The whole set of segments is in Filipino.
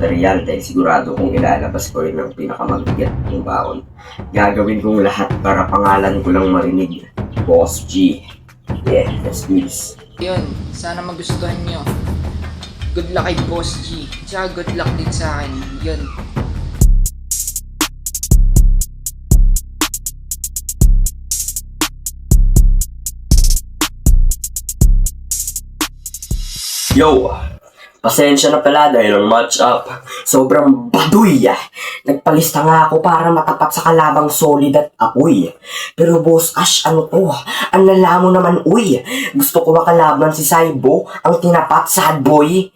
material dahil sigurado kong ilalabas ko rin ng pinakamabigat yung baon. Gagawin kong lahat para pangalan ko lang marinig. Boss G. Yeah, let's do this. Yun, sana magustuhan nyo. Good luck kay Boss G. Tsaka good luck din sa akin. Yun. Yo! Pasensya na pala dahil ang match up. Sobrang baduy. Nagpalista nga ako para matapat sa kalabang solid at apoy. Pero boss Ash, ano to? Ang lala mo naman, uy. Gusto ko makalaban si Saibo, ang tinapat sad boy.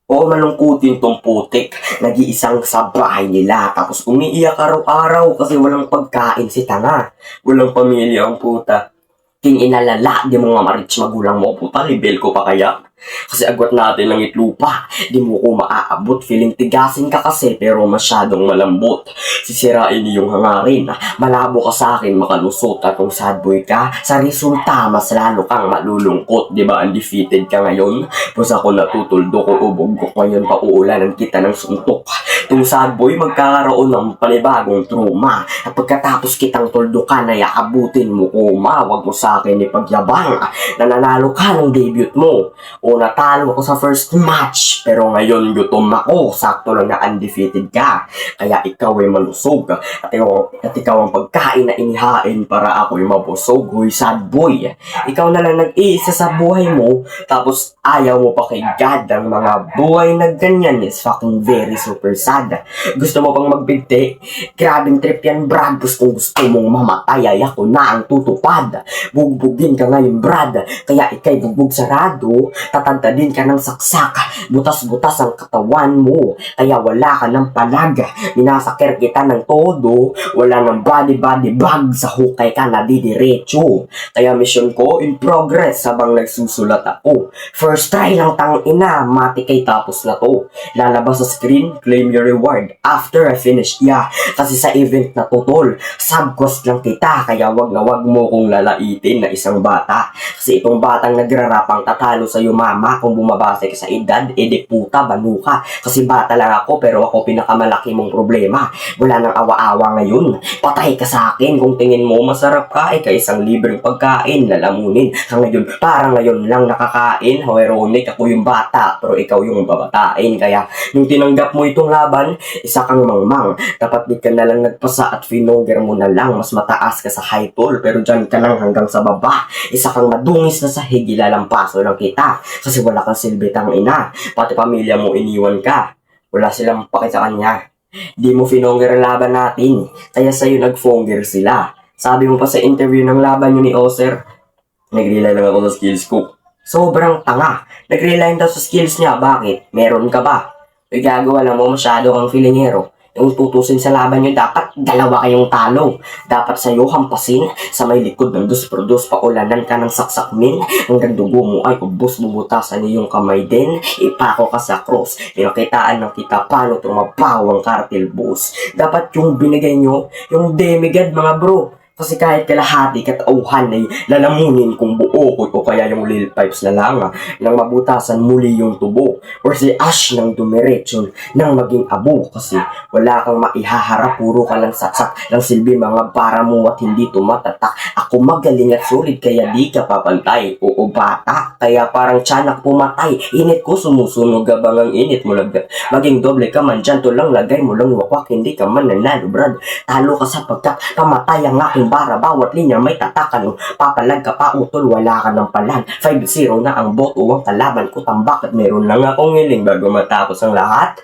Oo, malungkutin tong putik. Nag-iisang sa bahay nila. Tapos umiiyak araw-araw kasi walang pagkain si tanga. Walang pamilya ang puta. King inalala, di mo nga ma-reach magulang mo. Puta, libel ko pa kaya? Kasi agwat natin ng itlupa. Di mo ko maaabot. Feeling tigasin ka kasi pero masyadong malambot. Sisirain yung hangarin. Malabo ka sa akin makalusot. At kung sad boy ka, sa resulta mas lalo kang malulungkot. Di ba undefeated ka ngayon? Pus ako natutuldo ko ubog ko ngayon pa uulanan kita ng suntok. Tung sad boy magkakaroon ng panibagong trauma. At pagkatapos kitang tuldukan ay aabutin mo kuma. Huwag mo sa akin ipagyabang. Nananalo ka ng debut mo. O natalo ako sa first match. Pero ngayon gutom ako. Sakto lang na undefeated ka. Kaya ikaw ay malusog. At ikaw ang pagkain na inihain para ako'y mabusog. Huy sad boy. Ikaw na lang nag-iisa sa buhay mo. Tapos ayaw mo pa kay God. Ang mga buhay na ganyan is fucking very super sad. Gusto mo pang magbigti? Grabing trip yan Brad. Gusto mong mamatay ay ako na ang tutupad. Bugbugin ka ngayon Brad. Kaya ikay bugbog sarado. Tatantadin ka ng saksak. Butas-butas ang katawan mo. Kaya wala ka ng palag. Minasakir kita ng todo. Wala ng body bag. Sa hukay ka nadidiretso. Kaya mission ko in progress habang nagsusulat ako. First try lang tang ina. Mati kay tapos na to. Lalabas sa screen. Claim your reward. After I finished kasi sa event na tutol. Subquest lang kita. Kaya wag na wag mo kong lalaitin na isang bata. Kasi itong batang nagrarapang tatalo sa'yo mama kung bumabase ka sa edad, edi puta, banuka. Kasi bata lang ako pero ako pinakamalaki mong problema. Wala nang awa-awa ngayon. Patay ka sa akin kung tingin mo masarap ka ka isang libreng pagkain, lalamunin. Ngayon, parang ngayon lang nakakain. How ironic, ako yung bata pero ikaw yung babatain. Kaya nung tinanggap mo itong laban, isa kang mangmang. Dapat di ka na lang nagpasa at finongger mo na lang. Mas mataas ka sa high toll pero dyan ka lang hanggang sa baba. Isa kang madungis na sahig, ilalampaso lang kita. Kasi wala kang silbi tang ina. Pati pamilya mo iniwan ka. Wala silang paki sa kanya. Di mo finongger ang laban natin. Kaya sa'yo nagfonger sila. Sabi mo pa sa interview ng laban nyo ni Oser, nag-rely lang ako sa skills ko. Sobrang tanga. Nag-rely daw sa skills niya. Bakit? Meron ka ba? Ay gagawa lang mo masyado kang filingero. Yung tutusin sa laban nyo, dapat dalawa kayong talo. Dapat sa'yo hampasin sa may likod ng dus-produce, paulanan ka ng saksak-min. Hanggang dugo mo ay ubos, bubutasan yung kamay din. Ipako ka sa cross. Pinakitaan ng kita paano tumapaw ang cartel boss. Dapat yung binigay nyo, yung demigod mga bro. Kasi kahit kalahati katauhan ay lalamunin kung buo o kaya yung lil pipes na lang nang mabutasan muli yung tubo or si Ash nang dumiretso nang maging abo kasi wala kang maihaharap, puro ka lang saksak ng silbi mga para mo at hindi tumatatak. Ako magaling at sulit kaya di ka papantay. Oo bata, kaya parang tiyanak pumatay. Init ko sumusunog abang ang init mo lagdat. Maging doble ka man dyan, tulang lagay mo lang wakwak, hindi ka man nanalo brad. Talo ka sapagkat pamatay ang aking bara, bawat linya may tatakan. Papalag ka pa utol, wala ka ng palag. 5-0 na ang boto ang kalaban ko tambak at meron lang akong hiling bago matapos ang lahat.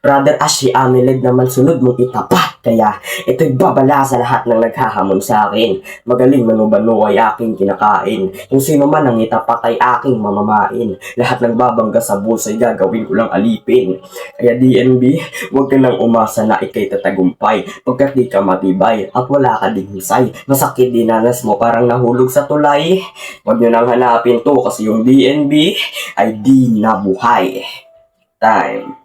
Brother Ash, si Ameled naman sunod mong itapat. Kaya ito'y babala sa lahat ng naghahamon sa akin. Magaling manubano ay aking kinakain. Kung sino man ang itapat ay aking mamamain. Lahat ng babangga sa bulsa ay gagawin ko lang alipin. Kaya DNB, huwag ka nang umasa na ikay tatagumpay. Pagkat di ka matibay at wala ka ding hisay. Masakit dinanas mo parang nahulog sa tulay. Huwag nyo nang hanapin to kasi yung DNB ay di nabuhay. Time.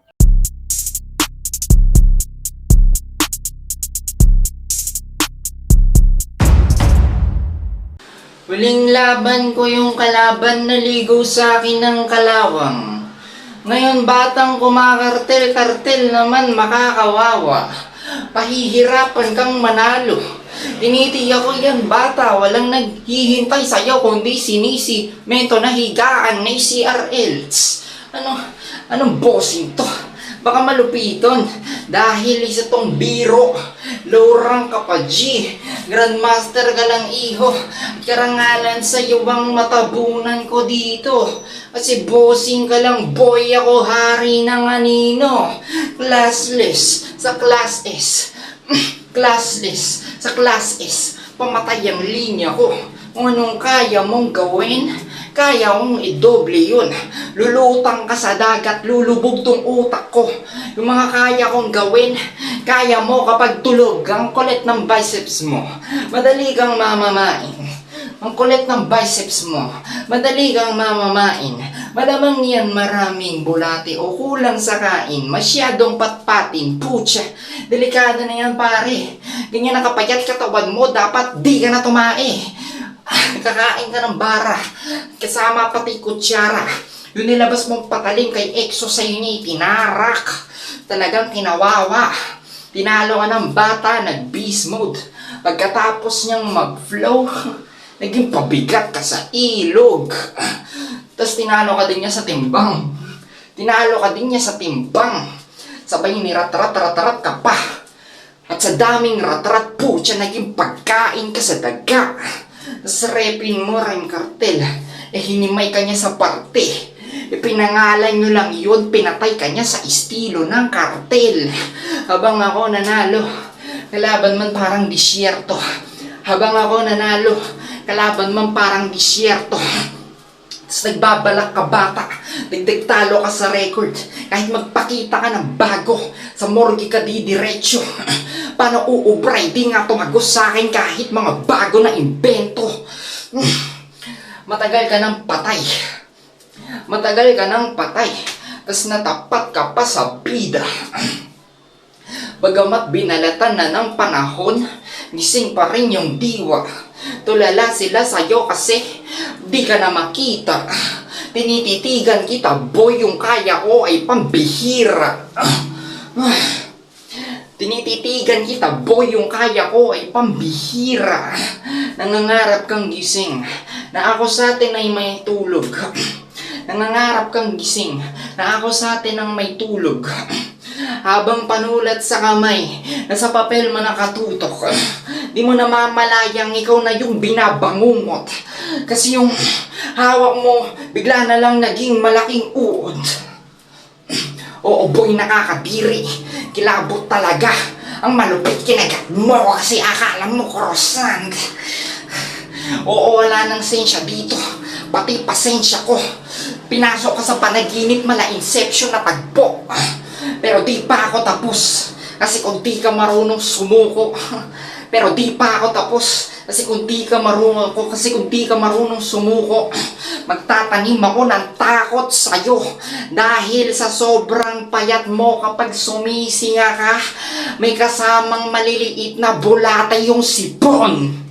Huling laban ko yung kalaban na ligaw sa akin ng kalawang. Ngayon batang kumakartel-kartel naman makakawawa. Pahihirapan kang manalo. Tinitiya ko yan bata, walang naghihintay sa'yo kundi sinisi mento na higaan na CRLs. Anong bossing to? Baka malupiton dahil isa tong biro. Low rank ka pa G, Grandmaster ka lang iho. At karangalan sa iyo ang matabunan ko dito. Kasi bossing ka lang boy, ako hari ng anino. Classless sa class S. Classless sa class S. Pamatay ang linya ko. Kung anong kaya mong gawin, kaya mong idoble yun. Lulutang ka sa dagat, lulubog tong utak ko. Yung mga kaya kong gawin, kaya mo kapag tulog. Ang kulit ng biceps mo, madali kang mamamain. Ang kulit ng biceps mo, madali kang mamamain. Malamang yan maraming bulate o kulang sa kain. Masyadong patpatin, putya. Delikado na yan pare. Ganyan nakapayat katawan mo, dapat di ka na tumae. Kakain ka ng bara, kasama pati kutsara. Yung nilabas mong patalim kay Exo sa'yo niya itinarak. Talagang kinawawa. Tinalo ka ng bata, nag-beast mode. Pagkatapos niyang mag-flow, naging pabigat ka sa ilog. Tapos tinalo ka din niya sa timbang. Tinalo ka din niya sa timbang. Sabay ni rat-rat-rat-rat ka pa. At sa daming rat-rat po, siya naging pagkain ka sa daga. Sa repin mo, Rhyme Cartel, hinimay ka niya sa parte. Pinangalan nyo lang yun, pinatay ka niya sa estilo ng kartel. Habang ako nanalo, kalaban man parang disyerto. Habang ako nanalo, kalaban man parang disyerto. Tapos nagbabalak ka bata, dagdag talo ka sa record. Kahit magpakita ka ng bago, sa morgue ka di diretso. Paano uubray, di nga tumagos sa akin kahit mga bago na imbento. Matagal ka ng patay. Matagal ka ng patay. Tas natapat ka pa sa bida. Bagamat binalatan na ng panahon, gising pa rin yung diwa. Tulala sila sa'yo kasi di ka na makita. Tinititigan kita boy, yung kaya ko ay pambihira. Tinititigan kita boy, yung kaya ko ay pambihira. Nangangarap kang gising na ako sa atin ay may tulog. Nangangarap kang gising na ako sa atin ang may tulog. Habang panulat sa kamay na sa papel mo nakatutok, di mo namamalayang ikaw na yung binabangungot. Kasi yung hawak mo bigla na lang naging malaking uod. Oo boy, nakakadiri. Kilabot talaga. Ang malupit kinagat mo kasi akala mo croissant. Oo, wala nang sensya dito. Pati pasensya ko. Pinasok ka sa panaginip, mala inception na tagpo. Pero di pa ako tapos. Kasi kung di ka marunong sumuko. Pero di pa ako tapos. Kasi kung di ka marunong sumuko, magtatanim ako ng takot sa'yo. Dahil sa sobrang payat mo kapag sumisinga ka, may kasamang maliliit na bulate yung sipon.